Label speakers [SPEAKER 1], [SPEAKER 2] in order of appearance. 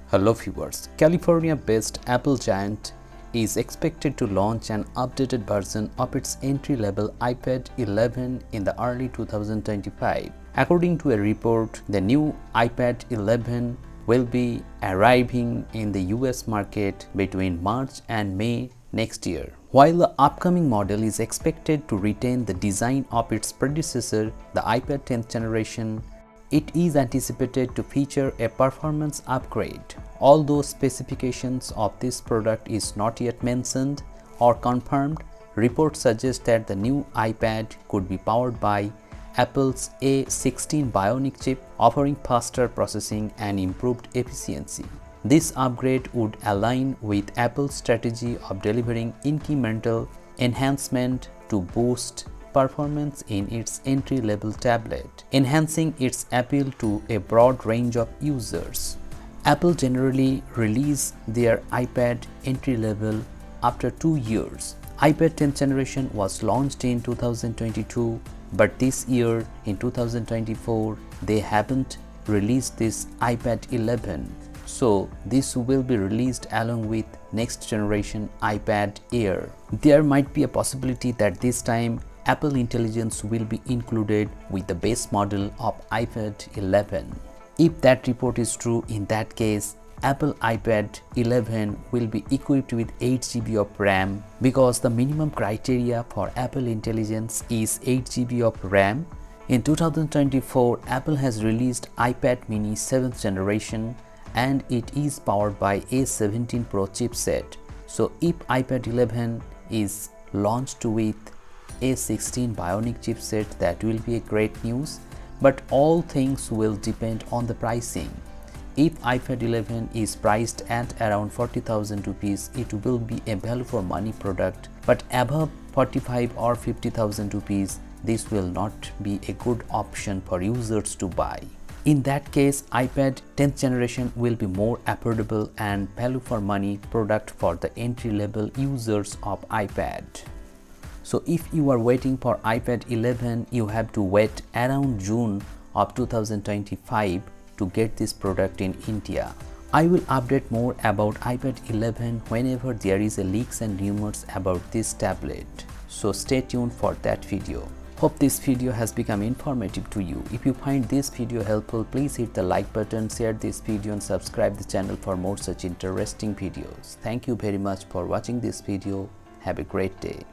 [SPEAKER 1] Hello viewers, California-based Apple giant is expected to launch an updated version of its entry-level iPad 11 in the early 2025. According to a report, the new iPad 11 will be arriving in the US market between March and May next year. While the upcoming model is expected to retain the design of its predecessor, the iPad 10th generation, it is anticipated to feature a performance upgrade. Although specifications of this product is not yet mentioned or confirmed, reports suggest that the new iPad could be powered by Apple's A16 Bionic chip, offering faster processing and improved efficiency. This upgrade would align with Apple's strategy of delivering incremental enhancement to boost performance in its entry-level tablet, enhancing its appeal to a broad range of users. Apple generally release their iPad entry-level after 2 years. iPad 10th generation was launched in 2022, but this year in 2024 they haven't released this iPad 11. So this will be released along with next generation iPad Air. There might be a possibility that this time Apple Intelligence will be included with the base model of iPad 11. If that report is true, in that case, Apple iPad 11 will be equipped with 8GB of RAM because the minimum criteria for Apple Intelligence is 8GB of RAM. In 2024, Apple has released iPad mini 7th generation and it is powered by A17 Pro chipset. So if iPad 11 is launched with A16 Bionic chipset, that will be a great news, but all things will depend on the pricing. If iPad 11 is priced at around 40,000 rupees, it will be a value for money product, but above 45 or 50,000 rupees, this will not be a good option for users to buy. In that case, iPad 10th generation will be more affordable and value for money product for the entry-level users of iPad. So if you are waiting for iPad 11, you have to wait around June of 2025 to get this product in India. I will update more about iPad 11 whenever there is a leaks and rumors about this tablet. So stay tuned for that video. Hope this video has become informative to you. If you find this video helpful, please hit the like button, share this video and subscribe the channel for more such interesting videos. Thank you very much for watching this video. Have a great day.